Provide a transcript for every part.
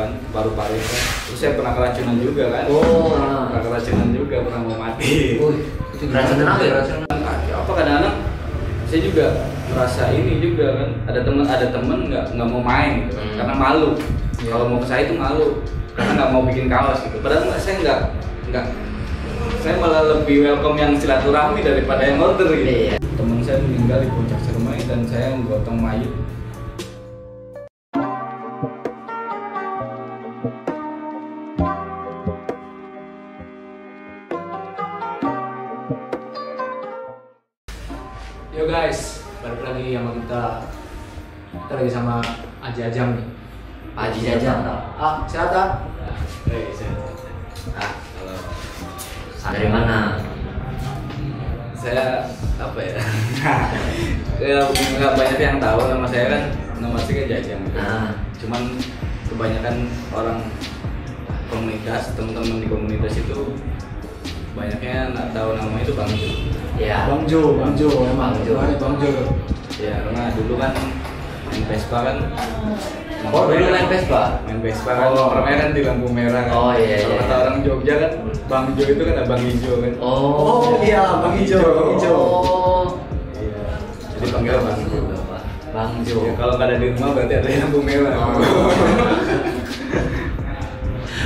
kan, paru-paru kan. Terus saya pernah keracunan juga kan. Pernah keracunan juga, pernah mau mati. Itu keracunan apa ya? Apa kadang-kadang saya juga merasa ini juga kan, ada temen nggak mau main gitu, karena malu. Kalau mau ke saya itu malu, karena nggak mau bikin kaos gitu. Padahal saya nggak, saya malah lebih welcome yang silaturahmi daripada yang order gitu. Temen saya meninggal di Puncak Cermai dan saya menggotong mayat. Yo guys, balik lagi sama kita lagi sama Haji Ajam nih. Haji Jajam. Sehat tak? Halo. Dari mana? Saya apa ya? Ya nggak banyak yang tahu nama saya kan, nama saya kan Jajam. Cuman kebanyakan orang komunitas, teman-teman di komunitas itu banyaknya nggak tahu nama itu Bang Jo. Ya. Bang Jo emang. Bang Jo. Ya karena dulu kan main Vespa kan. Oh dulu main Vespa? Main Vespa kan, nomornya kan di lampu merah kan. Oh iya. Kalau kata orang Jogja kan, Bang Jo itu kan Abang Ijo kan. Iya, Bang Ijo. Iya. Jadi panggil Bang Jo. Bang Jo. Ya, kalau nggak ada di rumah berarti ada lampu merah.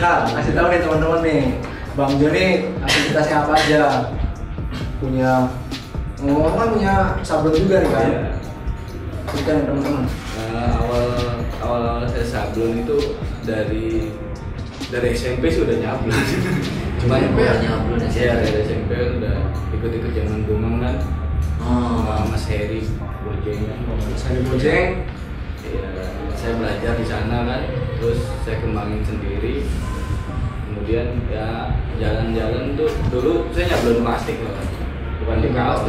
Nah, kasih tahu nih teman-teman nih, Bang Jo nih aktivitasnya apa aja? Punya ngomong-ngomong kan punya sablon juga nih kan? Iya. Berikan ya teman-teman. Awal saya sablon itu dari SMP sudah nyablon. Cuma yang nyablon Iya, dari SMP kan udah ikut-ikut zaman Gumang kan. Sama Mas Heri Bojeng kan. Mas Heri Bojeng. Iya, saya belajar di sana kan. Terus saya kembangin sendiri. Kemudian ya jalan-jalan tuh dulu saya nyablon plastik loh kan. Bukan di kaos.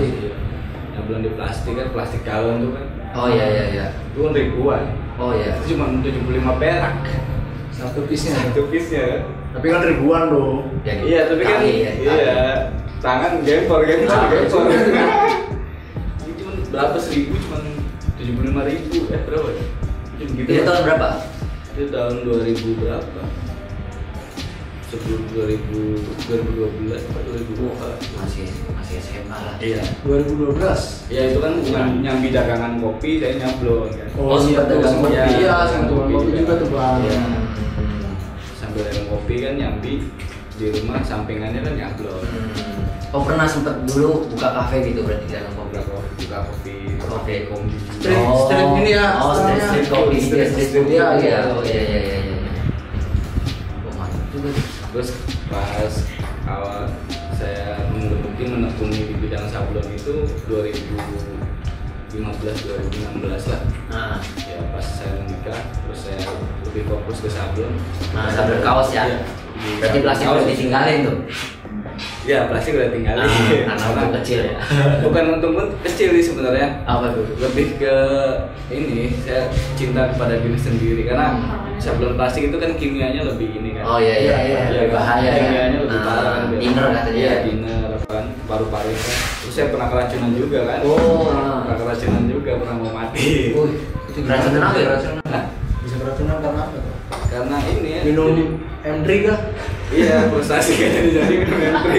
Nyablon di plastik kan, plastik galon tuh kan. Oh iya. Itu kan ribuan. Oh iya. Itu cuma 75 perak. Satu piece-nya. Satu piece-nya kan. Tapi kan ribuan loh. Iya, tapi kan tangan gempor kan. Gempor. Ini cuma berapa seribu, cuma 75.000. Berapa ya? Gitu. Itu tahun berapa? Itu tahun 2000 berapa? Sebelum 2012 atau 2012. Masih SMA lah. Iya. 2012. Ya itu kan nyambi dagangan kopi, saya nyablon kan. Oh, sempat dagang kopi. Iya, sempat dagang kopi juga tuh Bang. Iya. Sambil dagang kopi kan nyambi di rumah, sampingannya kan nyablon. Oh pernah sempet dulu buka kafe gitu berarti dagang kopi. Buka kopi. Street ini ya. Oh street kopi. Street kopi. Iya. Oh iya. Oh mantap juga. Terus pas awal saya menekuni di bidang sablon itu 2015-2016 lah. Ya pas saya menikah, terus saya lebih fokus ke sablon. Sablon kaos ya. Berarti plastik udah ditinggalin tuh. Ya plastik udah tinggalin. Karena untuk kecil ya. Bukan untuk kecil sih sebenarnya. Apa tuh? Lebih ke ini, saya cinta kepada diri sendiri karena sablon plastik itu kan kimianya lebih ini kan. Oh iya. Lebih bahaya ya. Kimianya lebih parah kan. Thinner katanya. Iya, thinner kan, paru-paru kan. Terus saya pernah keracunan juga kan. Pernah keracunan juga, pernah mau mati. Itu keracunan apa ya? Bisa keracunan karena apa? Karena ini ya. Minum M3 kah? Iya, frustasi kan jadi minum M3.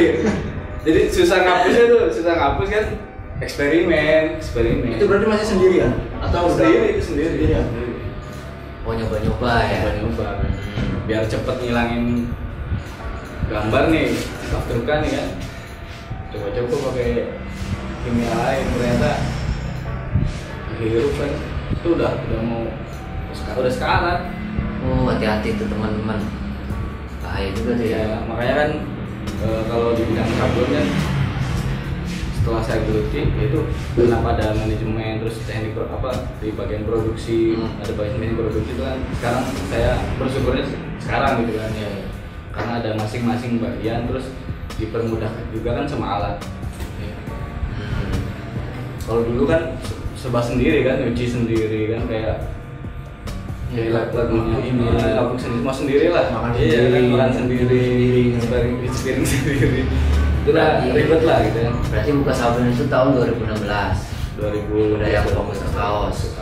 Jadi susah ngapus kan. Eksperimen. Itu berarti masih sendirian? Atau Sendiri. ya? Oh nyoba ya. Nyoba. Biar cepet ngilangin gambar nih, afterkan nih kan. Coba-coba pakai kimia lain, ternyata hirup kan. Itu udah sekarat. Oh hati-hati tuh teman-teman. Bahaya juga tuh ya. Ya, makanya kan kalau di bidang sablon kan setelah saya geluti itu kenapa ada manajemen terus teknik di bagian produksi ada bagian produksi itu kan sekarang saya bersyukurnya sekarang gitu kan ya karena ada masing-masing bagian terus dipermudah juga kan sama alat ya. Kalau dulu kan serba sendiri kan nyuci sendiri kan kayak lagunya ini lagu sendiri mau sendiri lah makan sendiri piring sendiri itu lah ribet lah gitu ya. Berarti buka sablon itu tahun 2016. 2000 udah yang fokus ke kaos.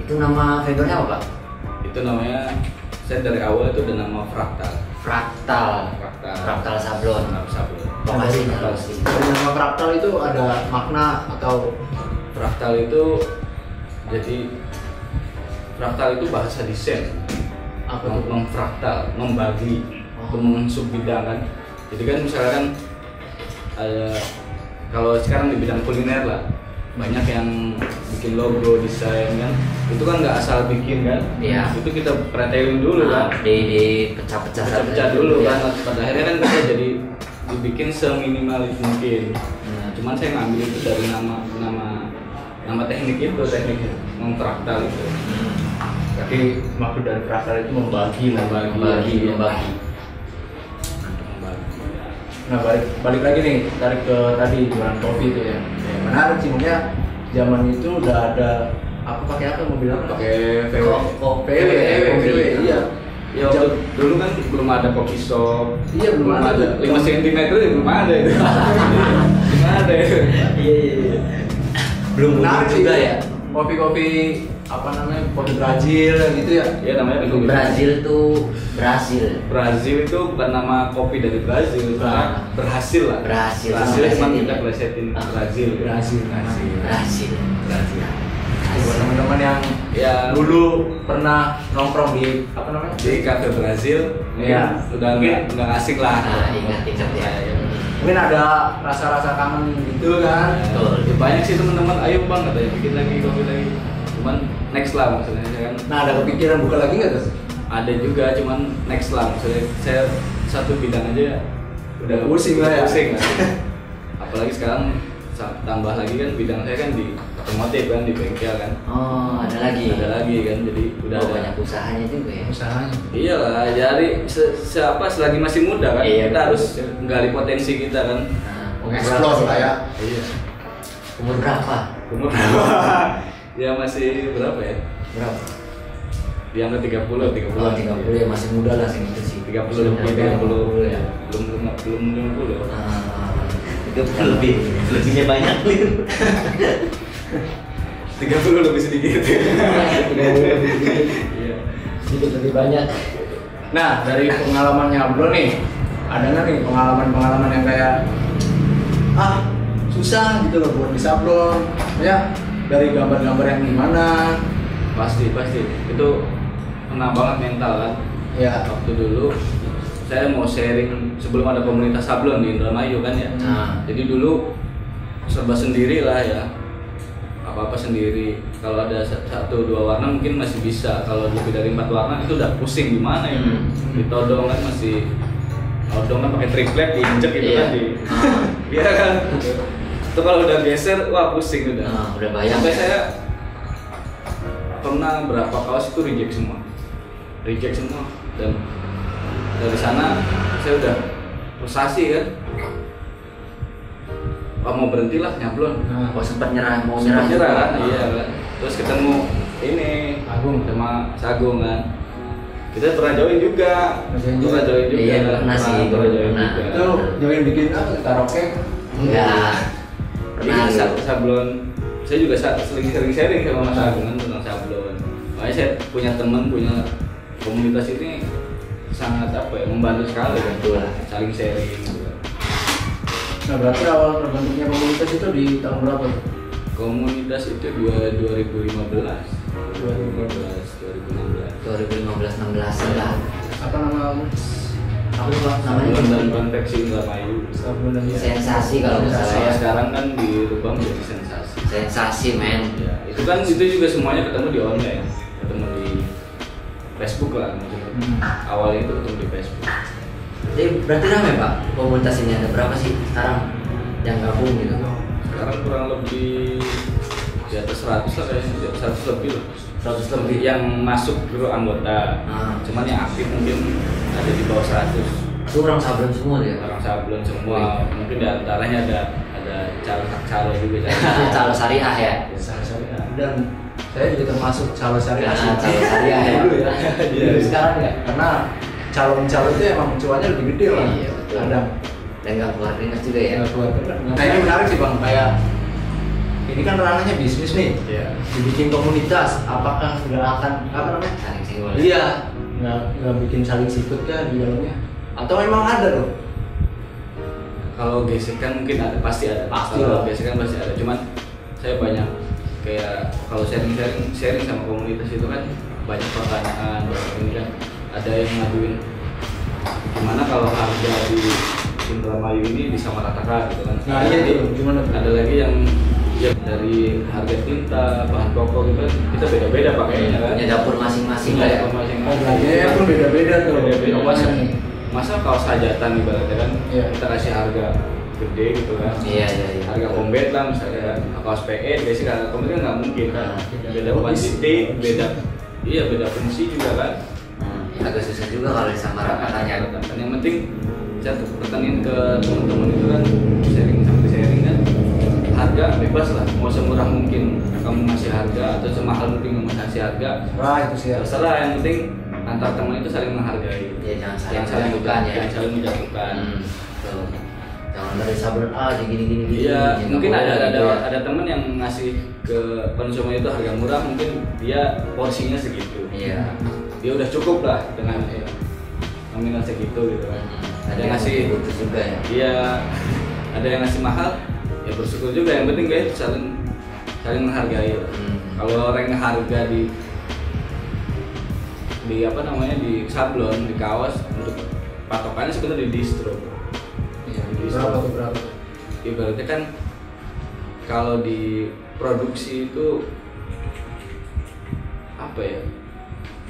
Itu nama vendornya apa Pak? Itu namanya saya dari awal itu udah nama Fraktal. Fraktal sablon. Dari Lokasi. nama fraktal itu ada makna atau Fraktal itu jadi fraktal itu bahasa desain. apa tuh? Memfraktal, membagi, mensub bidang kan. Jadi kan misalkan ada kalau sekarang di bidang kuliner lah banyak yang bikin logo, desain kan, itu kan nggak asal bikin kan, Iya. itu kita pretelin dulu kan, Di pecah-pecah dulu ya. kan, pada akhirnya kan kita jadi dibikin seminimalis mungkin. Cuman saya ngambil itu dari nama teknik itu, teknik memfraktal itu. Tapi maksud dari fraktal itu membagi. Membagi. Nah balik lagi nih, tarik ke tadi jualan kopi itu ya. Menarik sih, maksudnya zaman itu udah ada apa pakai apa mau bilang Pakai VW, iya. Ya waktu dulu kan belum ada coffee shop. Iya, belum ada. 5 cm ya belum ada itu. Belum ada itu. Iya. Belum Menarik juga sih. ya. Kopi apa namanya, kopi Brazil gitu ya. Ya namanya kopi Brazil tuh Brasil. Brazil itu bukan nama kopi dari Brazil, Nah. berhasil lah. Berhasil. Cuma Plesetin kita ya. plesetin Ah. Brazil. Brasil. Buat teman-teman yang Ya dulu pernah nongkrong di apa namanya? di cafe Brazil, Iya. udah nggak asik lah. Nah, ingat ya. Mungkin ada rasa-rasa kangen gitu kan. Betul. Ya, banyak sih teman-teman, ayo bang katanya bikin lagi kopi lagi. Cuman next lah maksudnya saya kan. Nah, ada kepikiran buka lagi nggak tuh? Ada juga, cuman next lah maksudnya saya satu bidang aja Udah pusing lah ya. Pusing lah. Apalagi sekarang tambah lagi kan bidang saya kan di otomotif kan, di bengkel kan. Oh, ada lagi kan, jadi udah ada banyak usahanya juga ya. Usahanya. Iyalah, jadi selagi masih muda kan, Iya, kita betul. harus gali potensi kita kan. Nah, Mengeksplor lah ya. Iya. Umur berapa? Umur berapa? Ya masih berapa ya? Berapa? Di angka 30, 30. Oh, 30 ya, masih muda lah segitu sih. 30 lebih 30 ya. Belum 50. Itu lebihnya banyak nih. 30 lebih sedikit. Iya. Sedikit lebih banyak. Nah, dari pengalamannya Bro nih, ada nggak nih pengalaman yang kayak susah gitu loh buat di sablon, ya dari gambar-gambar yang gimana? Pasti itu kena banget mental kan. Ya. Waktu dulu saya mau sharing sebelum ada komunitas sablon di Indramayu kan ya. Nah. Jadi dulu serba sendiri lah ya, apa sendiri. Kalau ada 1-2 warna mungkin masih bisa, kalau lebih dari 4 warna itu udah pusing gimana ya. Ditodong kan masih odong kan pakai triplet diinjek gitu Iya. kan di iya kan. Itu kalau udah geser wah pusing udah. Nah, udah bayang. Sampai saya pernah berapa kaos itu reject semua dan dari sana saya udah frustasi kan. Mau berhenti lah nyablon. Oh, sempat nyerah, mau Sempat nyerah. kan, iya kan. Terus ketemu ini Agung sama Sagung kan. Kita pernah join juga. Iya, pernah sih, pernah join pernah. juga. itu join bikin apa? Karaoke? Enggak. Ini Pernah. sablon. Saya juga sering sharing sama Mas Agung kan tentang sablon. Makanya saya punya teman, punya komunitas ini sangat membantu sekali kan. Betul. Saling sharing gitu. Nah, berarti awal terbentuknya komunitas itu di tahun berapa? Komunitas itu 2015. 2015-16 lah. Apa nama? Apa lupa Sablon namanya? dan konveksi Indramayu. Sablon dan Sensasi kalau nggak salah ya. Sekarang kan dirubah menjadi sensasi. Sensasi men. Ya, itu kan itu juga semuanya ketemu di online, ketemu di Facebook lah. Maksudnya. Awalnya itu ketemu di Facebook. Jadi berarti ramai Pak komunitas ini, ada berapa sih sekarang yang gabung gitu? Sekarang kurang lebih di atas 100 lah kayaknya, 100 lebih lah. 100 lebih. Yang masuk dulu anggota, cuman yang aktif mungkin ada di bawah 100. Itu orang sablon semua dia. Orang sablon semua, mungkin di antaranya ada calo juga. Calo syariah ya. Dan saya juga termasuk calon syariah. Calo syariah ya. Dulu ya. Iya. Jadi sekarang ya, karena calon-calon itu emang cuannya lebih gede lah. Iya, betul. Kadang. Dan nggak keluar keringat juga ya. Nah, ini menarik sih Bang, kayak ini kan ranahnya bisnis nih. Iya. Dibikin komunitas, apakah nggak akan apa namanya? Saling singgul. Iya, nggak bikin saling sikut kan di dalamnya? Atau memang ada tuh? Kalau gesekan mungkin ada, pasti ada. Pasti Kalau lah. gesekan pasti ada. Cuman saya banyak kayak kalau sharing sama komunitas itu kan banyak pertanyaan, ini kan ada yang ngaduin gimana kalau harga di Indramayu ini disamaratakan gitu kan. Nah iya tuh, gimana tuh? Ada lagi yang ya dari harga tinta, bahan pokok gitu kan kita beda-beda pakainya kan. Punya dapur masing-masing lah ya. Dapur masing-masing. Oh belanjanya pun beda-beda tuh. Beda-beda. Ongkosnya nih. Masa kaos hajatan ibaratnya kan Iya. kita kasih harga gede gitu kan. Iya. Harga kombet lah misalnya kan, kaos PE biasanya harga kombet kan nggak mungkin kan. Beda Oh, kuantiti, beda fungsi juga kan. Ya, agak susah juga kalau disamaratakannya. Yang penting saya tekenin ke teman-teman itu kan sharing kan harga bebas lah, mau semurah mungkin kamu ngasih harga atau semahal mungkin kamu ngasih harga. Wah itu sih ya. Terserah, yang penting antar teman itu saling menghargai. Ya jangan saling Jangan saling menjatuhkan ya. jangan saling menjatuhkan. Betul. Jangan dari sablon aja gini. Iya, Ya, mungkin nggak boleh gitu ya. ada temen yang ngasih ke konsumen itu harga murah, mungkin dia porsinya segitu. Iya. Dia udah cukup lah dengan nominal segitu gitu kan. Ada yang ngasih butuh juga ya. Iya, ada yang ngasih mahal, ya bersyukur juga. Yang penting guys saling menghargai lah. Kalau orang yang harga di apa namanya di sablon, di kaos untuk patokannya sebenarnya di distro. Iya. Di Berapa tuh berapa? Ibaratnya kan kalau di produksi itu apa ya,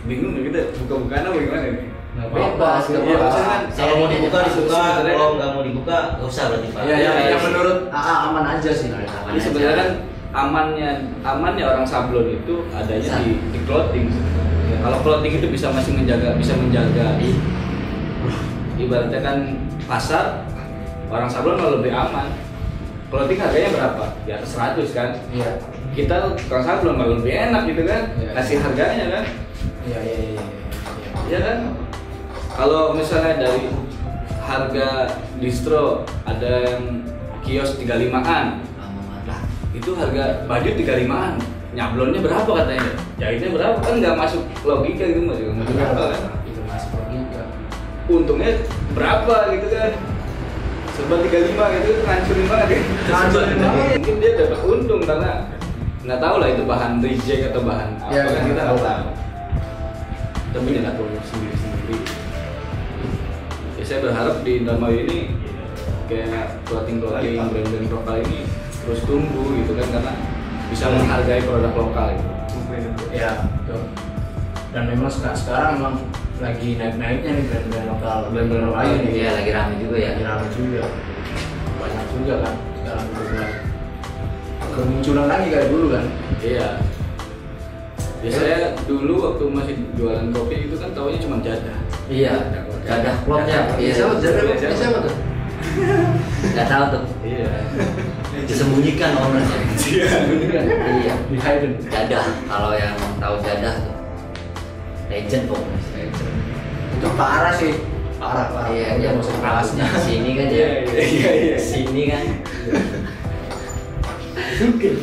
bingung nih kita buka-bukaan apa gimana nih. Nggak Bebas, nggak Iya, apa-apa. maksudnya kan Kalau mau dibuka dibuka, sebenarnya kalau nggak mau dibuka nggak usah berarti Pak. Iya, Iya, yang iya. menurut AA aman aja sih. Jadi sebenarnya kan amannya orang sablon itu adanya di clothing sebenarnya. Ya, kalau clothing itu bisa menjaga ibaratnya kan pasar, orang sablon malah lebih aman. Clothing harganya berapa? Di atas 100 kan. Iya. Kita tukang sablon malah lebih enak gitu kan. Iya. Kasih harganya kan. Iya. Iya kan? Kalau misalnya dari harga distro ada yang kios 35-an. Nah, itu harga baju 35-an. Nyablonnya berapa katanya? Jahitnya berapa? Kan nggak masuk logika gitu, masuk berapa kan? Itu masih logika. Untungnya berapa gitu kan? Serba 35 gitu, ngancurin banget ya. Ngancurin banget. Mungkin dia dapat untung karena nggak tahu lah itu bahan reject atau bahan apa Ya, kan kita nggak nggak tahu. tahu. Tapi dia nggak tahu sendiri. Ya, saya berharap di Indramayu ini kayak clothing brand-brand lokal ini terus tumbuh gitu kan, karena bisa menghargai produk lokal gitu. Iya, betul. Dan memang sekarang memang lagi naik-naiknya nih brand-brand lokal, brand-brand lain nih. Iya, lagi rame juga ya. Lagi rame juga. Banyak juga kan sekarang berubah. Kemunculan lagi kayak dulu kan. Iya. Ya, saya dulu waktu masih jualan kopi itu kan taunya cuma jadah. Iya. Jadah klubnya. Iya. Siapa tuh? Nggak tahu tuh. Iya. Disembunyikan ownernya. Iya. Di hidden. Jadah. Kalau yang tahu jadah tuh legend pokoknya. Itu parah sih. Parah. Iya, Udah yang masuk kelasnya kelasnya. sini kan Iya, ya. iya. Sini kan.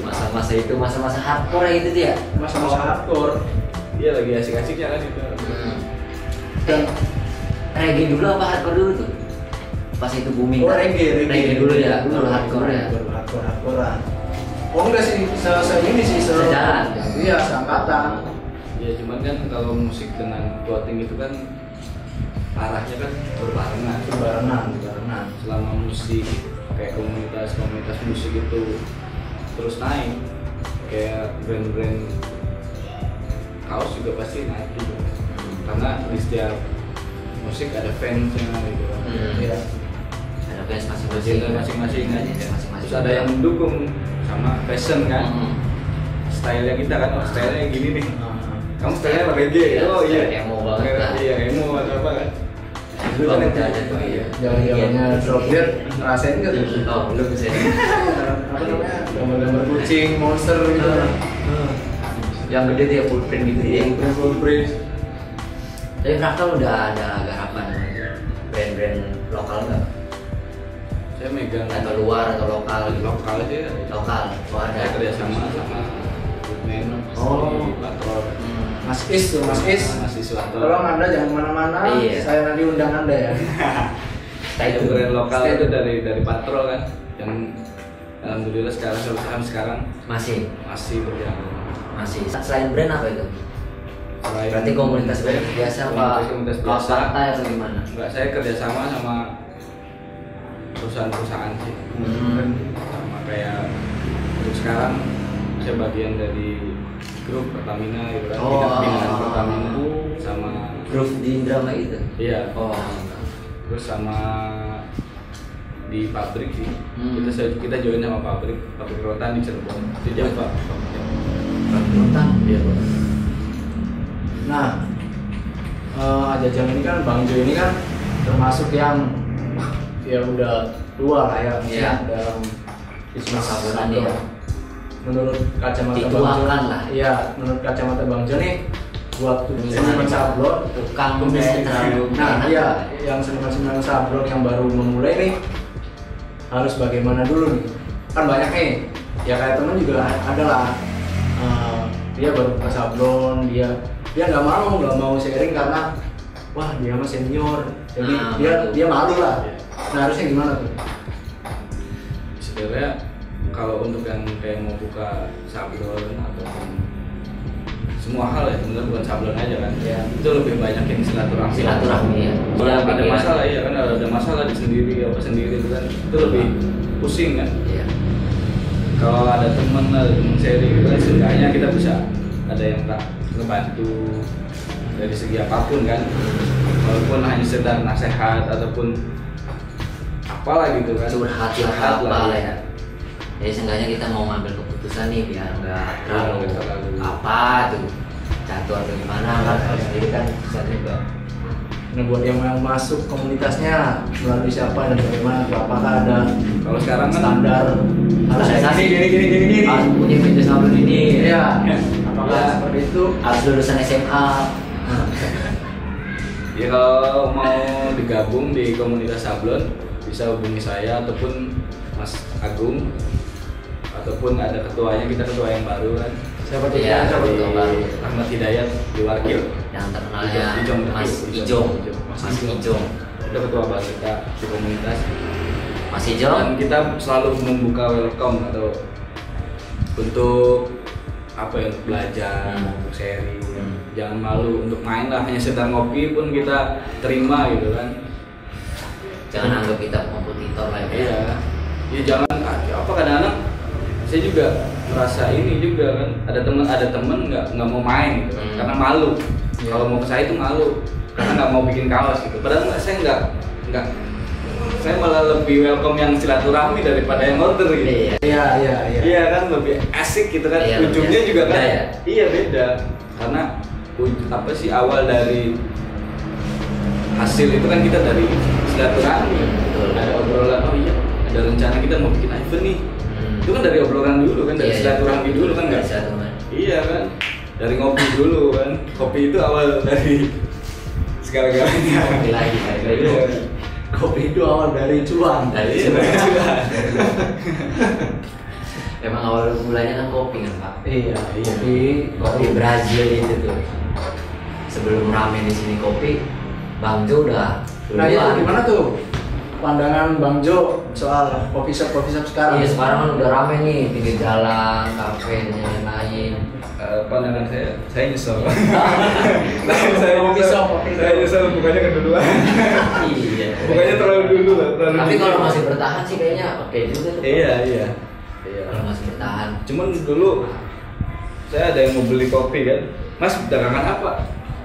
Masa-masa itu masa-masa hardcore gitu dia. Masa-masa hardcore. Iya, lagi asik-asiknya kan itu. Dan Reggae dulu apa hardcore dulu tuh? Pas itu booming. oh reggae dulu ya, baru hardcore ya. Baru hardcorean. Oh enggak sih, ini sih Sejalan. Iya, seangkatan. Ya cuman kan kalau musik dengan clothing itu kan arahnya kan berbarengan. Barengan. Selama musik kayak komunitas musik itu terus naik, kayak brand-brand kaos juga pasti naik juga. Karena di setiap musik ada fansnya gitu kan. Iya. Ada fans masing-masing. Agenda masing-masing kan. Ada masing-masing. Terus ada yang mendukung sama fashion kan. Stylenya kita kan, oh, stylenya gini nih. Kamu stylenya reggae, Iya, oh iya. style emo banget kan. Iya, emo atau apa kan. Dulu kan ada tuh iya. Jalan-jalannya drop dead ngerasain nggak tuh? Oh, belum sih. Apa namanya? Gambar-gambar kucing, monster gitu. Yang gede dia full print gitu ya. Full print. Tapi Fractal udah ada garapan brand-brand lokal nggak? Saya megang Atau luar atau lokal gitu? lokal aja ya. Lokal, oh Saya ada. kerja sama Goodman, Oh. Patrol. Mas Is tuh, Mas Is. Mas mahasiswa Tolong Anda jangan kemana-mana, Iya. saya nanti undang Anda ya. Stay Yang tune. brand lokal Stay itu tune. dari Patrol kan, yang alhamdulillah sampai sekarang Masih berjalan. masih. Selain brand apa itu? Selain- Berarti komunitas brand biasa apa? Komunitas biasa. Partai atau gimana? Enggak, saya kerjasama sama perusahaan-perusahaan sih. Sama kayak untuk sekarang saya bagian dari grup Pertamina gitu kan, binaan Pertamina sama Groove di drama itu. iya, Oh. terus sama di pabrik sih. Hmm. Kita join sama pabrik rotan di Cirebon, di Java. Rotan. Iya. Nah, Ajajang ini kan, Bang Jo ini kan termasuk yang ya udah tua lah ya, Iya. dalam bisnis Sabunan sabun. ya. Menurut kacamata Bang Jo, Dituakan lah. iya, menurut kacamata Bang Jo nih, buat Ini seniman sablon, tukang pembisnis. terlalu Nah, enak. iya, yang seniman sablon yang baru memulai nih harus bagaimana dulu nih? Kan banyak nih, ya kayak temen juga ada lah. Dia baru buka sablon, dia nggak mau sharing karena wah dia mah senior, jadi Nah, betul. dia malu lah. Nah, harusnya gimana tuh? Sebenarnya kalau untuk yang kayak mau buka sablon atau semua hal ya, sebenarnya bukan sablon aja kan, Iya. itu lebih banyak yang silaturahmi. Silaturahmi ya. Kalau Iya, ada pikiran. masalah ya kan, ada masalah di sendiri apa sendiri itu kan, itu lebih pusing kan. Iya. Kalau ada teman sharing gitu kan, seenggaknya kita bisa ada yang tak ngebantu dari segi apapun kan, walaupun hanya sekedar nasihat ataupun apalah gitu kan, Curhat apa lah ya. Jadi seenggaknya kita mau ngambil keputusan nih biar nggak terlalu Nggak terlalu. apa tuh jatuh atau gimana kan kalau sendiri kan bisa juga. Nah, buat yang mau masuk komunitasnya melalui siapa dan bagaimana? Apakah ada Kalau sekarang kan standar harus kayak gini? Harus punya meja sablon ini. Iya. Apakah Ya. seperti itu? Harus lulusan SMA. ya kalau mau digabung di komunitas sablon bisa hubungi saya ataupun Mas Agung, ataupun ada ketuanya, kita ketua yang baru kan, Siapa tuh? Iya, Siapa ketua tuh? baru. Ahmad Hidayat di Wakil. Yang terkenalnya Ijong. Mas Ijong. Ijong. Mas Mas Ijong. Ijong. Kita ketua baru kita di komunitas. Mas Dan Ijong. kita selalu membuka welcome atau untuk apa ya, untuk belajar, untuk sharing. Jangan malu untuk main lah, hanya sekedar ngopi pun kita terima gitu kan. Jangan anggap kita kompetitor lah ya. Iya. Ya jangan apa kadang-kadang saya juga merasa ini juga kan, ada temen nggak mau main gitu kan, karena malu. Iya. Kalau mau ke saya itu malu karena nggak mau bikin kaos gitu. Padahal saya nggak saya malah lebih welcome yang silaturahmi daripada yang order gitu. Iya. Iya. Iya kan, lebih asik gitu kan. Iya, lebih Ujungnya asik. juga kan. Beda ya? Iya beda. Karena apa sih awal dari hasil itu kan kita dari silaturahmi. Betul. Ada obrolan, oh iya ada rencana kita mau bikin event nih. Itu kan dari obrolan dulu kan, dari Iya, silaturahmi iya. dulu kan nggak? Dari silaturahmi. Iya kan. Dari ngopi dulu kan. Kopi itu awal dari segala-galanya. Kopi lagi. Iya. Kopi itu awal dari cuan. Dari Iya, situ. dari cuan. Emang awal mulanya kan kopi kan Pak. Iya. Kopi Brazil itu tuh. Sebelum rame di sini kopi, Bang Jo udah Nah, itu duluan. gimana tuh pandangan Bang Jo soal coffee shop sekarang? Iya sekarang kan udah rame nih pinggir jalan, kafe dan lain-lain. Pandangan saya nyesel. Kopi shop. Saya nyesel bukannya keduluan. Iya. Bukannya terlalu dulu lah. terlalu Tapi dulu. kalau masih bertahan sih kayaknya oke juga tuh. Iya. Kalau masih bertahan. Cuman dulu saya ada yang mau beli kopi kan, Mas dagangan apa?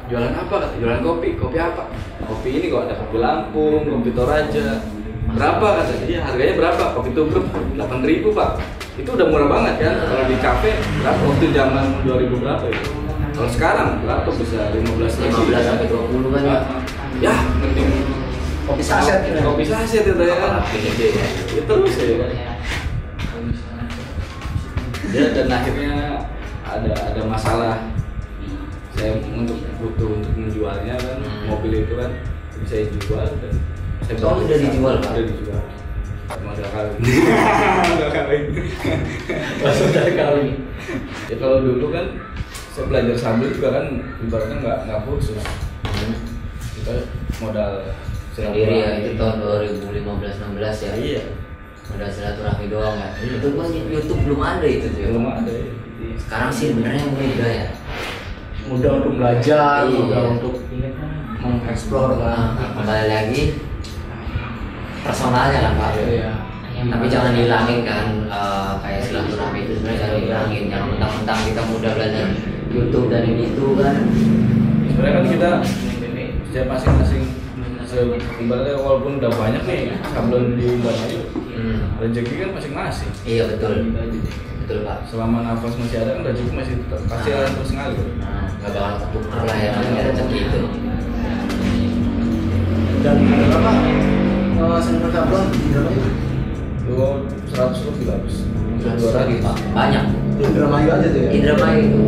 Jualan apa? Kata, jualan kopi. Kopi apa? Kopi ini kok ada kopi Lampung, kopi Toraja. Berapa kata? Iya harganya berapa? Kopi tubruk 8.000 Pak. Itu udah murah banget kan? Kalau di kafe berapa? Waktu zaman 2000 berapa itu? Kalau sekarang berapa? Bisa 15 15 sampai 20 kan ya. Ya, mending Kopi saset gitu. kopi saset itu ya kan. Apalagi gede ya. Ya terus ya kan. Ya, dan akhirnya ada masalah. Saya butuh untuk menjualnya kan, mobil itu kan saya jual dan saya Oh, udah dijual, Pak? Udah dijual. Modal kali. Modal kali. Dari kali. Ya kalau dulu kan saya belajar sablon juga kan ibaratnya nggak kursus. Kita modal sendiri ya, itu tahun 2015-16 ya. Iya. Udah silaturahmi doang ya. Iya. Itu kan di YouTube belum ada itu tuh. Belum ada ya. Sekarang sih benernya mudah ya. Mudah untuk belajar, Iya. mudah untuk mengeksplor kan. Nah, kembali lagi personalnya lah Pak. Iya. Tapi jangan dihilangin kan, kayak silaturahmi itu sebenarnya jangan dihilangin. Jangan mentang-mentang kita mudah belajar YouTube dan ini itu kan. Sebenarnya kan kita setiap masing-masing ibaratnya walaupun udah banyak nih sablon di Indramayu, rezeki kan masing-masing. Iya betul, betul Pak. Selama nafas masih ada kan rezeki masih tetap pasti akan terus ngalir. Nah, nggak bakal tertukar lah ya namanya rezeki itu. Dan berapa seniman sablon di Indramayu? Itu 100 lebih lah, Bos. Lagi Pak, banyak. Di Indramayu aja tuh ya? Indramayu itu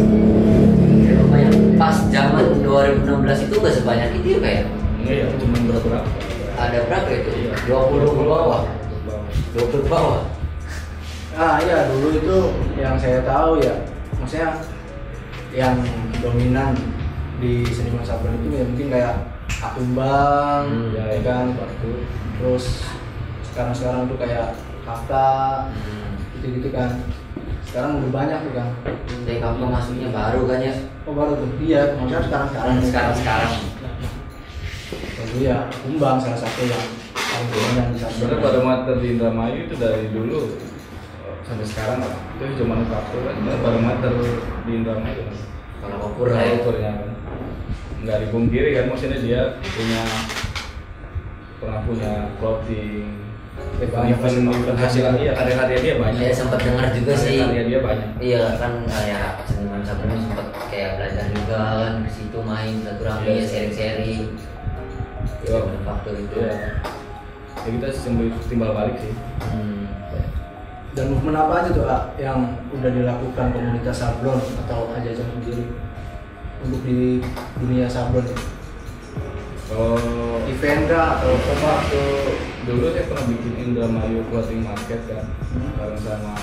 lumayan. Pas zaman 2016 itu nggak sebanyak itu ya kayak. Iya, cuma berapa? Ada berapa itu? 20 ke bawah. 20 ke bawah. Ah iya, dulu itu yang saya tahu ya, maksudnya yang dominan di seniman sablon itu ya mungkin kayak Akumbang, ya kan, terus sekarang tuh kayak Kakak, gitu-gitu kan. Sekarang udah banyak tuh kan. Dari kampung masuknya baru kan ya. Oh baru tuh, iya, maksudnya sekarang. Dulu ya, Akumbang salah satu yang paling dominan di sablon. Sebenarnya pada mater di Indramayu itu dari dulu sampai sekarang lah. Itu zaman faktor kan, pada mater di Indramayu. Kalau ukur lah ya. Ukurnya kan nggak dipungkiri kan, maksudnya dia pernah punya clothing, event hasil dia, karya dia banyak. Saya sempat dengar juga sih. Karya dia banyak. Iya kan kayak seniman sablon sempat kayak belajar juga kan ke situ main silaturahmi Iya. ya sharing-sharing. Iya. Faktor itu. Iya. Ya kita sambil timbal balik sih. Dan movement apa aja tuh Ak, yang udah dilakukan komunitas sablon atau Ajajang sendiri untuk di dunia sablon? Kalau Event kah atau apa? dulu saya pernah bikin Indramayu Clothing Market kan, bareng sama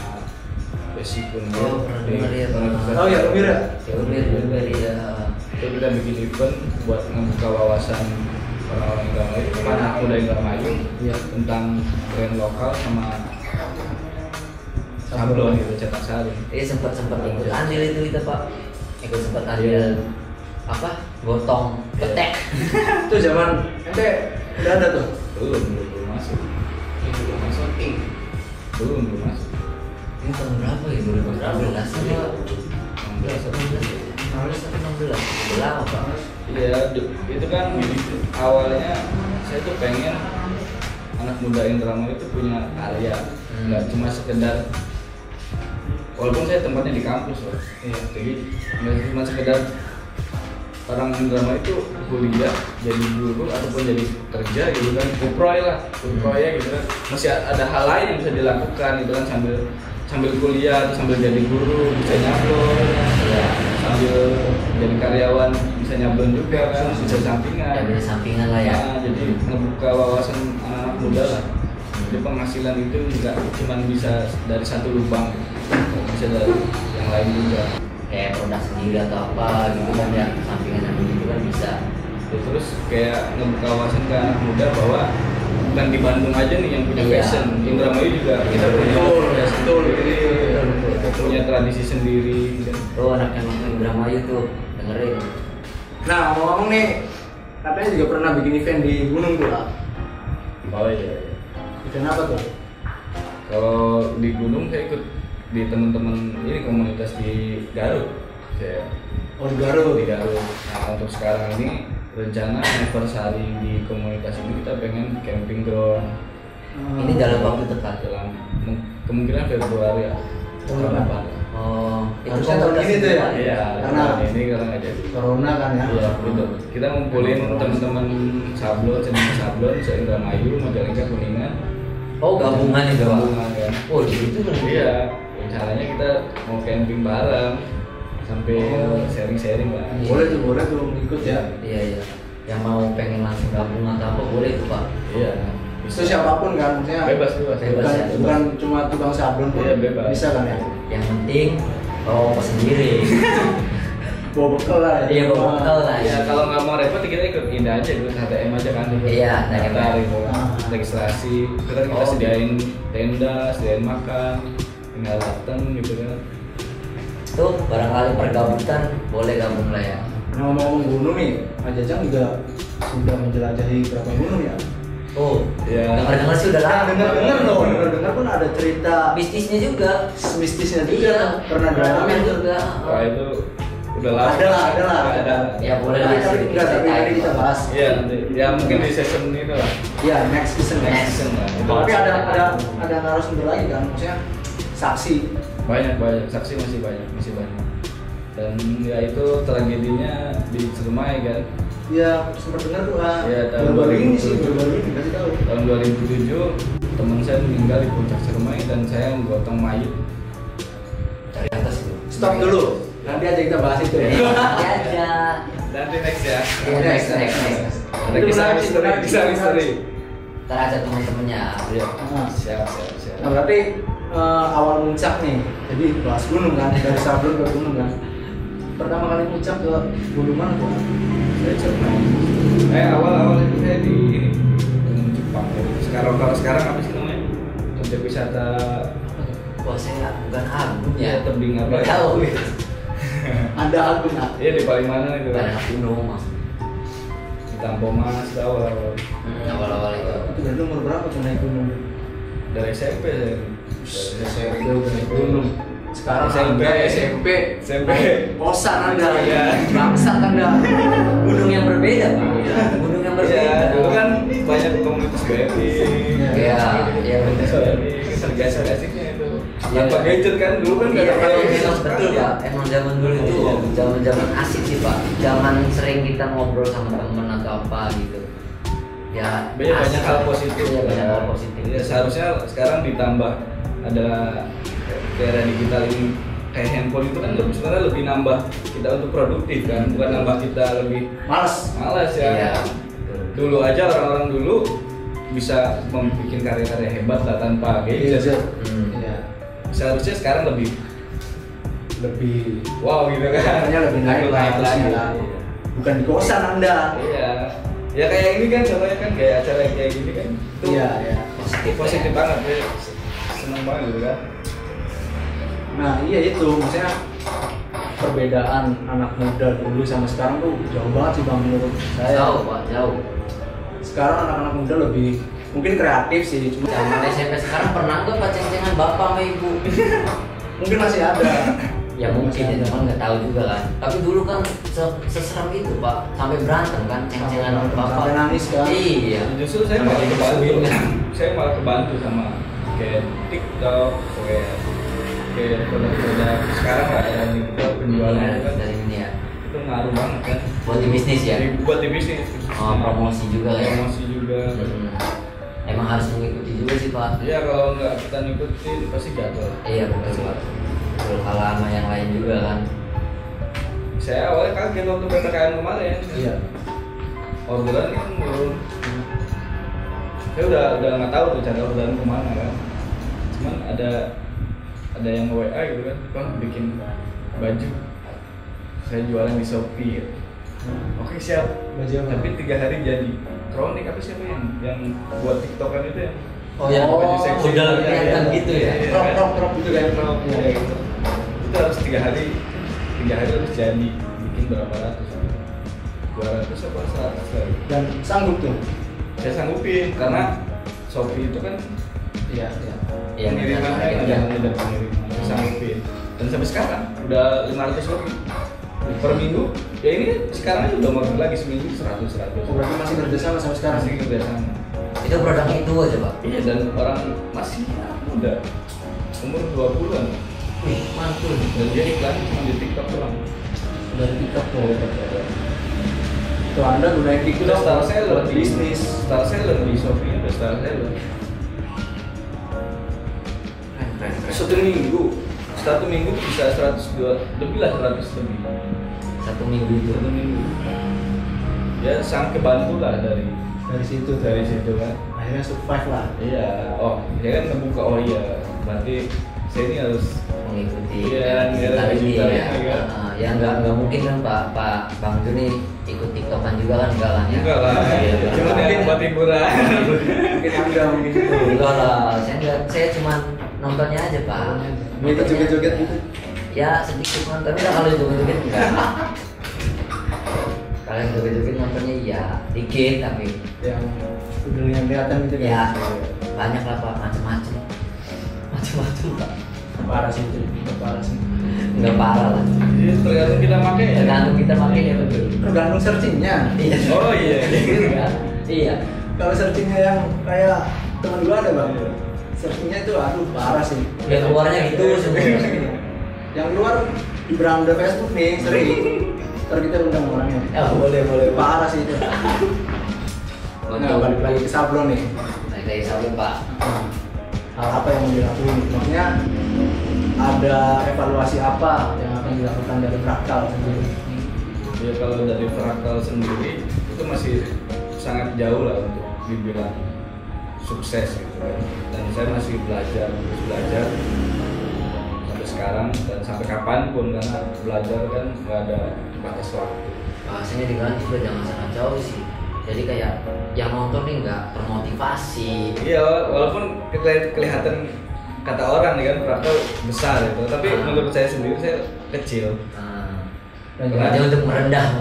Besi pun. Oh, pernah dengar ya, Pak. Oh ya, Umir ya? Ya udah ya. Itu kita bikin event buat membuka wawasan orang-orang Indramayu, anak muda Indramayu, Iya. tentang brand lokal sama sablon gitu, cetak sari. Sempat ikut andil itu kita Pak. Ikut sempat andil apa? Gotong petek. Itu zaman ente udah ada tuh? Belum masuk. Belum masuk. Ini tahun berapa ya? 2016 apa? 16 atau 16? Udah lama Pak. Iya, itu kan awalnya saya tuh pengen anak muda Indramayu itu punya karya, nggak cuma sekedar, walaupun saya tempatnya di kampus loh, jadi nggak cuma sekedar orang Indramayu itu kuliah jadi guru ataupun jadi kerja gitu kan, kuproy ya gitu kan, masih ada hal lain yang bisa dilakukan gitu kan, sambil kuliah, sambil jadi guru bisa nyablon, sambil jadi karyawan bisa nyablon juga kan, bisa sampingan. Ya bisa sampingan lah ya. Nah, jadi ngebuka wawasan anak-anak muda lah. Jadi penghasilan itu nggak cuma bisa dari satu lubang, bisa dari yang lain juga. Kayak produk sendiri atau apa gitu kan ya, sampingan yang begitu kan bisa. Terus kayak ngebuka wawasan ke anak muda bahwa bukan di Bandung aja nih yang punya Iya. fashion, Indramayu juga kita punya fashion, kita punya tradisi sendiri. Oh anak yang Indramayu tuh dengerin. Nah, ngomong nih, katanya juga pernah bikin event di gunung tuh Ak. Oh iya. Event apa tuh? Kalau di gunung saya ikut di teman-teman ini komunitas di Garut. Oh di Garut. Di Garut. Nah untuk sekarang ini rencana anniversary di komunitas ini kita pengen camping ground Ini dalam waktu dekat. dalam kemungkinan Februari ya. Tahun depan. Oh, itu Harusnya tahun ini tuh ya? Iya. Karena ini karena nggak jadi. Corona kan ya? Iya, gitu. Kita ngumpulin teman-teman sablon, seniman sablon se-Indramayu, Majalengka, Kuningan. Oh gabungan itu Pak. Gabungan kan. Oh gitu kan? Iya, rencananya kita mau camping bareng sampai sharing-sharing lah. Boleh tuh ikut ya. Iya. Yang mau pengen langsung gabung atau apa boleh itu Pak. Iya. Itu siapapun kan, maksudnya Bebas. bukan, ya. bukan cuma tukang sablon pun Iya, bebas. bisa kan ya? Yang penting bawa ongkos sendiri. bawa bekal lah. Iya, bawa bekal lah. Ya kalau nggak mau repot kita ikut ini aja dulu HTM aja kan. Iya, HTM. Daftar itu Ah. registrasi. Kita sediain tenda, sediain makan, tinggal datang gitu kan. Tuh barangkali pergabutan boleh gabung lah ya. Nah, ngomong gunung nih, Mas Jajang juga sudah menjelajahi berapa gunung ya? Oh, Ya. dengar sih udah lama. Dengar pun ada cerita Bisnisnya juga. mistisnya juga. Iya, Pernah pengalaman ada juga. Wah itu udah lama. Ada lah. Ada. Ya boleh lah. Tapi sedikit enggak, tapi ceritain. tadi kita bahas. Iya nanti. Ya mungkin di season itu lah. Iya, next season. Next Season lah. Itu Tapi lah. ada narasumber lagi kan, maksudnya saksi. banyak saksi masih banyak. Dan ya itu tragedinya di Ciremai kan. Iya, sempat dengar tuh. Iya, tahun baru ini 2007. sih, baru ini kasih tahu. Tahun 2007 teman saya meninggal di puncak Ciremai dan saya menggotong mayat. Dari atas itu. Stop dulu. Nanti aja kita bahas itu ya. Nanti aja. Nanti next ya. Iya, next. Ada Itu kisah menarik, misteri, menarik, kisah menarik. misteri. Ntar aja teman-temannya. Iya. Ah. Siap. Nah, berarti awal muncak nih. Jadi bahas gunung kan, dari Sablon ke gunung kan. Pertama kali muncak ke gunung mana tuh? Saya Ciremai. Awal itu saya di ini Gunung Jepang. Kalau sekarang apa sih namanya? Objek wisata Wah, saya bukan agung ya ya. tebing apa? Nggak tahu. Ada aku nggak? Iya di Palimanan itu Bukan kan. anak gunung mas. Di Tampomas itu awal-awal. Awal-awal itu. Itu berarti umur berapa tuh naik gunung? Dari SMP saya. SMP udah naik gunung. Sekarang SMP. SMP. Bosan Anda. Iya. Bangsat Anda. Gunung yang berbeda pak. Gunung yang berbeda. Iya, dulu kan banyak komunitas BMI. Iya, iya betul. Asik-asiknya itu. Iya. Tanpa gadget kan dulu kan nggak Iya, ada emang gadget. betul pak. Emang zaman dulu itu zaman asik sih pak. Zaman sering kita ngobrol sama temen atau apa gitu. Ya Banyak asik. hal positif. Iya banyak hal positif. Ya seharusnya sekarang ditambah ada era digital ini kayak handphone itu kan sebenarnya lebih nambah kita untuk produktif kan, bukan nambah kita lebih Males. malas ya. Iya. Dulu aja orang-orang dulu bisa membuat karya-karya hebat lah tanpa gadget. Iya. Seharusnya sekarang lebih wow gitu kan. Katanya lebih naik lah harusnya lah. Bukan di kosan Anda. Iya. Ya kayak ini kan contohnya kan kayak acara kayak gini kan. Itu Iya. positif banget ya. Senang banget gitu kan. Nah iya itu maksudnya perbedaan anak muda dulu sama sekarang tuh jauh banget sih bang menurut saya. Jauh pak, jauh. Sekarang anak-anak muda lebih mungkin kreatif sih, cuma Zaman SMP sekarang pernah nggak pak ceng-cengan bapak sama ibu? mungkin masih ada. Ya mungkin ya teman nggak tahu juga kan. Tapi dulu kan seseram itu pak, sampai berantem kan ceng-cengan Sampai bapak. nangis kan. Iya. Justru saya malah kebantu. Saya malah kebantu sama kayak TikTok, kayak produk-produk sekarang lah yang kita penjualan itu kan Dari ini ya. itu ngaruh banget kan. Buat di bisnis ya. Buat di bisnis. Oh, promosi juga ya. Promosi juga. Emang harus mengikuti juga sih pak. Iya kalau nggak kita ngikutin pasti gagal. Iya betul pak. Betul kalah sama yang lain juga kan. Saya awalnya kaget waktu PPKM kemarin. Iya. Orderan kan turun. Saya udah nggak tahu tuh cara orderan kemana kan. Cuman ada yang WA gitu kan, bang bikin baju. Saya jualan di Shopee. Gitu. Oke siap. Baju apa? Tapi 3 hari jadi. Kronik apa siapa yang buat TikTokan itu ya? Oh ya. Baju seksi. Udah kelihatan gitu ya. Crop gitu kan. Crop, Iya. ya, gitu. Itu harus 3 hari harus jadi bikin berapa ratus? 200 apa 100 kali. Dan sanggup tuh. Saya sanggupin karena Shopee itu kan Iya. Iya pengiriman benar, kan iya. ada mudah pengiriman. Saya sanggupin. Dan sampai sekarang udah 500 lebih per minggu. Ya ini sekarang aja udah mau lagi seminggu 100. Berarti masih kerjasama sampai sekarang. Masih kerja sama. Itu produknya itu aja pak. Iya dan orang masih muda umur 20-an Wih mantul. dan dia iklan cuma di TikTok doang. Dari TikTok tuh. Tuh Anda gunain TikTok. Udah star seller di bisnis. Star seller di Shopee udah star seller. Satu minggu tuh bisa 102 lebih lah 100 lebih. Satu minggu itu. Satu minggu. Ya sangat kebantu lah dari situ kan. Akhirnya survive lah. Iya. Oh, dia kan ngebuka. Oh iya. Berarti saya ini harus mengikuti Iya, kita ini juga, ya. ya. Ya nggak mungkin kan Pak Bang Juni ikut TikTokan juga kan enggak lah ya. Enggak lah, Iya, cuma enggak. mungkin buat hiburan. Mungkin Anda mungkin gitu. Enggak lah, saya cuma nontonnya aja Pak. Itu joget-joget gitu. Ya sedikit nonton, enggak kalau joget-joget enggak. Kalau joget-joget nontonnya iya, dikit tapi Yang udah yang kelihatan gitu ya kan. banyak lah Pak, macam-macam Pak. Parah sih itu, parah sih. Enggak parah lah. Jadi tergantung kita pakai ya. Tergantung kita pakai ya betul. Tergantung searchingnya. Iya. Oh iya. Iya. Kalau searchingnya yang kayak teman gua ada bang, searchingnya itu aduh parah sih. Ya keluarnya gitu semua. Yang keluar di beranda Facebook nih sering. Ntar kita undang orangnya. Ya boleh. Parah sih itu. Nah balik lagi ke sablon nih. Naik dari sablon Pak. Hal apa yang mau dilakuin? Maksudnya ada evaluasi apa yang akan dilakukan dari Fraktal sendiri? Ya kalau dari Fraktal sendiri itu masih sangat jauh lah untuk dibilang sukses gitu kan. Dan saya masih terus belajar sampai sekarang dan sampai kapanpun, karena belajar kan nggak ada batas waktu. Bahasanya dibilang juga jangan sangat jauh sih. Jadi kayak yang nonton nih nggak termotivasi. Iya, walaupun kelihatan kata orang nih kan Fraktal besar itu, tapi menurut saya sendiri saya kecil. Dan aja untuk merendah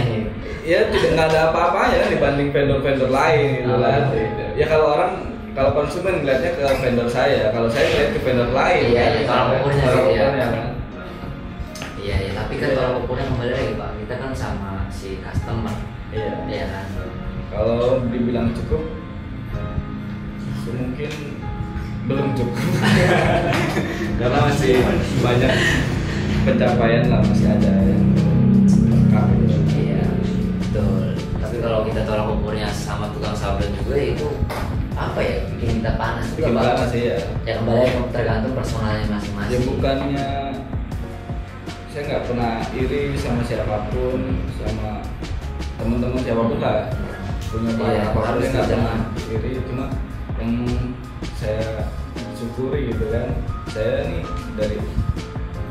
ini. Ya tidak, nggak ada apa-apanya kan dibanding vendor-vendor lain gitu kan. Ya kalau konsumen ngeliatnya ke vendor saya, kalau saya ngeliat ke vendor lain. Iya, kalau ukurnya sih ya. Kan. Iya, tapi kan kalau ukurnya kembali lagi Pak, kita kan sama si customer. Iya. Iya kan. Kalau dibilang cukup, mungkin belum cukup. Karena masih banyak pencapaian lah, masih ada yang lengkap gitu. Iya, betul. Tapi kalau kita tolak ukurnya sama tukang sablon juga itu apa ya, bikin kita panas juga Bikin Pak. panas ya. Ya kembali lagi tergantung personalnya masing-masing. Ya bukannya saya nggak pernah iri sama siapapun, sama teman-teman siapapun lah, punya barang apapun harus saya nggak pernah jangan. iri. Cuma yang saya syukuri gitu kan, saya nih dari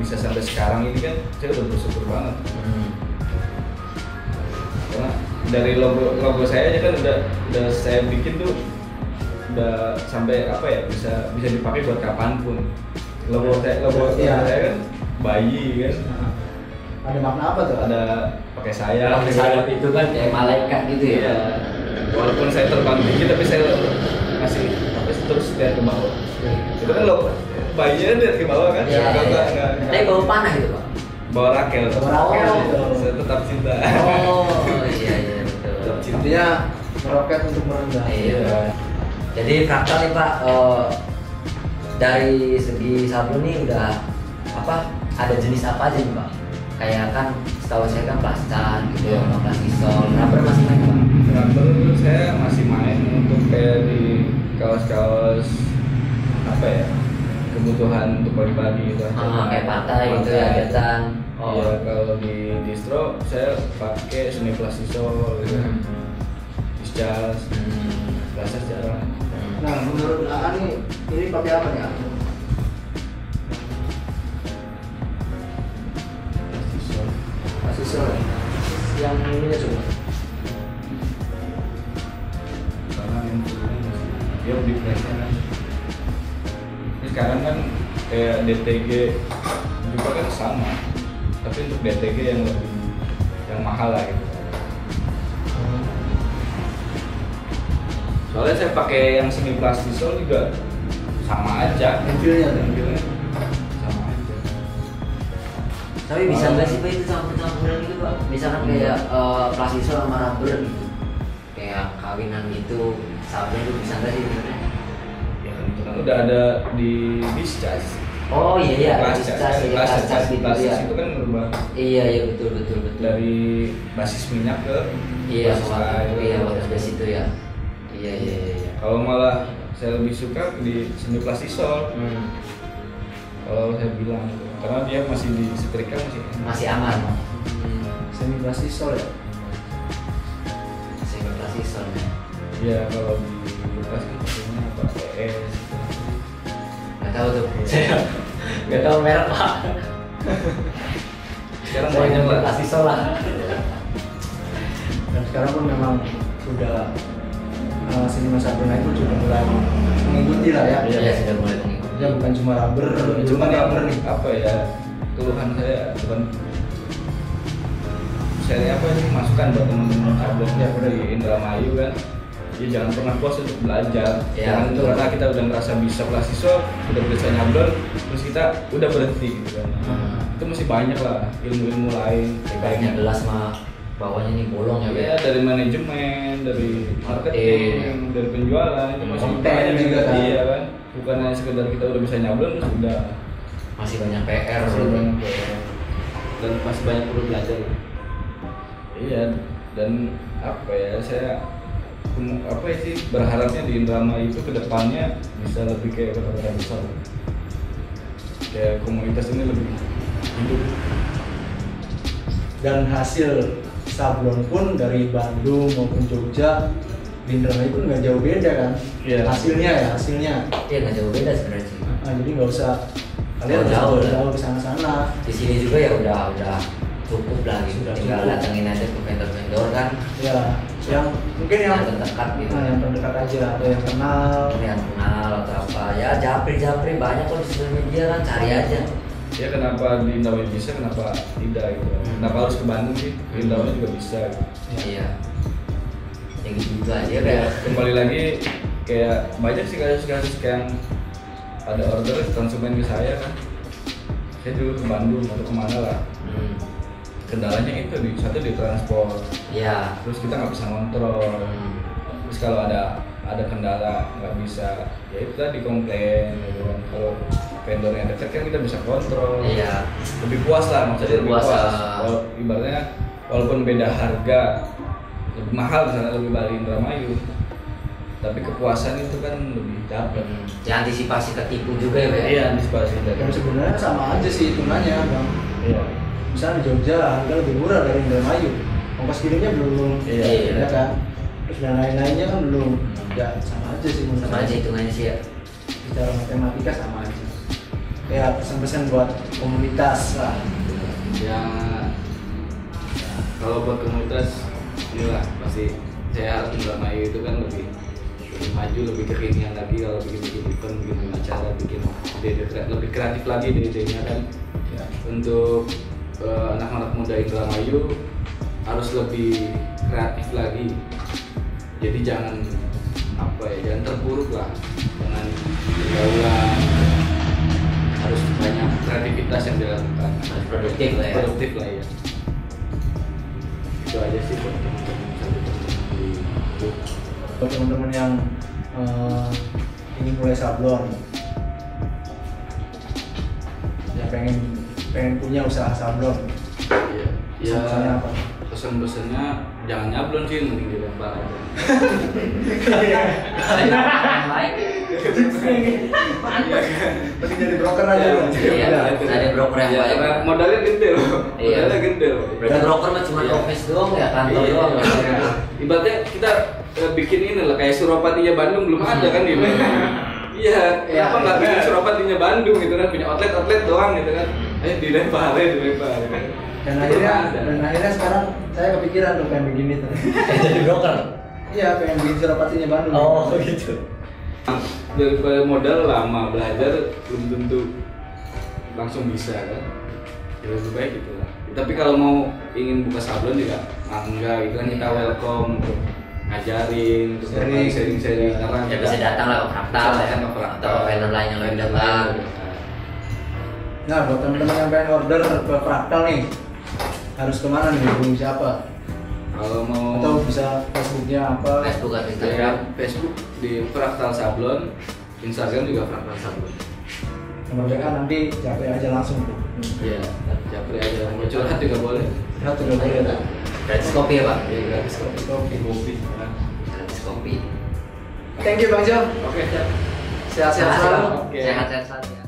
bisa sampai sekarang ini kan saya udah bersyukur banget. Karena dari logo saya aja kan udah saya bikin tuh udah sampai apa ya, bisa dipakai buat kapanpun. Logo Iya. saya kan bayi kan, Ada makna apa tuh? ada pakai sayap. Pakai sayap itu kan kayak malaikat gitu ya. Iya. Walaupun saya terbang tinggi tapi saya masih terus lihat ke bawah. Itu kan logo bayinya lihat ke bawah kan? Iya. Nggak. Tapi bau panah gitu Pak. Bawa Rakel. Bawa Rakel, gitu. Saya tetap cinta. Oh iya betul. Tetap cinta. Intinya meroket untuk merendah. Iya. Jadi Fraktal nih Pak, dari segi sablon nih udah apa? Ada jenis apa aja nih Pak? Kayak kan setahu saya kan plastan gitu, sama plastisol, rubber masih main Pak? Rubber saya masih main untuk kayak di kaos-kaos apa ya, kebutuhan untuk pagi-pagi gitu. Kayak partai gitu ya, kegiatan. Iya, kalau di distro saya pakai semi plastisol gitu. Disjas, plastis jarang. Nah menurut AA nih, ini pakai apa nih? Plastisol yang ini coba. Karena yang dulunya dia lebih flexnya kan. Ini sekarang kan kayak DTG juga kan sama, tapi untuk DTG yang lebih mahal lah gitu. Soalnya saya pakai yang semi plastisol juga sama aja. Hasilnya tuh. Hasilnya sama aja. Tapi bisa nggak sih Pak itu campur-campuran gitu Pak? Misalkan kayak plastisol sama rubber gitu, kayak kawinan gitu, sablon itu bisa nggak sih sebenarnya? Ya itu kan udah ada di Disjas. Oh iya, Plastis gitu ya. itu kan berubah Iya betul. dari basis minyak ke Iya, basis air. iya waktu dari situ ya. Iya. Kalau malah saya lebih suka di semi plastisol. Kalau saya bilang, karena dia masih disetrika Masih aman. Semi plastisol ya. Semi plastisol ya. Ya kalau di bekas kan pakainya apa ES. Nggak tahu tuh. Gak tahu merek pak. Sekarang Saya banyak lah. kasih solar. Dan sekarang pun memang sudah seni Sabrona itu sudah mulai mengikuti lah ya. Iya sudah mulai mengikuti. Ya bukan cuma rubber, Cuma rubber nih. apa ya, keluhan saya bukan saya apa sih masukan buat teman-teman sablon Ya, di Indramayu kan, ya jangan pernah puas untuk belajar. Ya, Jangan betul. karena kita udah ngerasa bisa plastisol, udah bisa nyablon, terus kita udah berhenti gitu kan. Itu masih banyak lah ilmu-ilmu lain. Ibaratnya gelas mah bawahnya nih bolong ya, Ya, Be. dari manajemen, dari marketing, dari penjualan itu masih Konten banyak juga kan. Iya kan, bukan hanya sekedar kita udah bisa nyablon terus udah. Masih banyak PR. Masih banyak PR. Dan masih banyak perlu belajar. Iya, dan apa ya, saya apa ya sih berharapnya di Indramayu itu kedepannya bisa lebih kayak kota-kota besar, kayak komunitas ini lebih hidup. Dan hasil sablon pun dari Bandung maupun Jogja di Indramayu pun nggak jauh beda kan. Iya. Hasilnya Iya nggak jauh beda sebenarnya sih. jadi nggak usah kalian Jauh lah. jauh ke sana-sana. Di sini juga ya udah cukup lah gitu. Sudah Tinggal cukup. datengin aja ke vendor-vendor kan. Ya, yang mungkin yang Yang terdekat gitu. yang terdekat aja atau yang kenal. Yang kenal atau apa ya, japri banyak kok di sosial media kan, cari aja. Ya kenapa di Indramayu bisa, kenapa tidak gitu? Kenapa harus ke Bandung sih? Di Indramayu juga bisa. Gitu. Iya. Ya gitu aja Ya, kayak. kembali lagi kayak banyak sih kasus-kasus yang ada order konsumen ke saya kan. Saya dulu ke Bandung atau kemana lah. Kendalanya itu satu di transport, Iya. terus kita nggak bisa ngontrol. Terus kalau ada kendala nggak bisa, ya itu tadi komplain gitu kan. Kalau vendor yang dekat kan kita bisa kontrol. Iya. Lebih puas lah, maksudnya Lebih lebih puas, puas. ah. Ibaratnya walaupun beda harga, lebih mahal misalnya lebih Bali Indramayu, tapi kepuasan itu kan lebih dapat. Ya antisipasi ketipu juga ya, Be. Iya, antisipasi dari. Yang sebenarnya sama aja sih hitungannya, Bang. Iya. Misalnya di Jogja harga lebih murah dari Indramayu, ongkos kirimnya belum, Iya. ya kan? Terus dan lain-lainnya kan belum, ya sama aja sih menurut Sama saya. aja hitungannya sih ya. Secara matematika sama aja. Ya pesan-pesan buat komunitas lah. Ya, kalau buat komunitas, inilah pasti saya harap Indramayu itu kan lebih maju, lebih kekinian lagi kalau bikin event, bikin acara, bikin ide lebih kreatif lagi ide-idenya kan. Ya. Untuk anak-anak muda Indramayu harus lebih kreatif lagi. Jadi jangan jangan terpuruk lah dengan pergaulan. Harus banyak kreativitas yang dilakukan. Harus produktif lah ya. Produktif lah ya. Itu aja sih buat teman-teman di grup. Buat teman-teman yang ingin mulai sablon, ya pengen punya usaha sablon, Iya. pesan-pesannya apa? Pesan-pesannya jangan nyablon sih, mending dilempar aja. Yang lain. Mending jadi broker aja. Iya. Bang. Iya, ada broker yang Ya, baik. karena modalnya gede loh. Iya. Modalnya gede loh. Berarti broker mah cuma Iya. office doang ya, kantor Iya. doang. Ibaratnya kita bikin ini lah kayak Suropatinya Bandung belum ada kan gitu. Iya, kenapa nggak bikin Suropatinya Bandung gitu kan, punya outlet doang gitu kan. Ayo dilempar. Dan Itu akhirnya, ada. sekarang saya kepikiran tuh pengen begini tuh. Jadi broker. Iya, pengen bikin Suropatinya Bandung. Oh gitu. Daripada modal lama belajar belum tentu langsung bisa kan. Ya lebih baik gitu lah. Tapi kalau mau ingin buka sablon juga mangga gitu kan, kita welcome untuk ngajarin, untuk sharing-sharing karena Ya bisa datang lah ke Fraktal ya, Datang ke Fraktal. atau ke vendor lain yang lebih dekat. Nah, buat teman-teman yang pengen order ke Fraktal nih, harus kemana nih? Hubungi siapa? Kalau mau Atau bisa Facebooknya apa? Facebook atau ya, Instagram. Facebook di Fraktal Sablon, Instagram juga Fraktal Sablon. Nomor WA nanti japri aja langsung tuh. Iya, japri aja. Mau curhat juga boleh. Satu udah boleh tuh. Gratis kopi ya Pak? Iya, gratis kopi. Kopi. Nah. Gratis kopi. Thank you Bang Jo. Oke, siap. Sehat-sehat Makasih, selalu. Bang. Oke. Sehat-sehat selalu ya.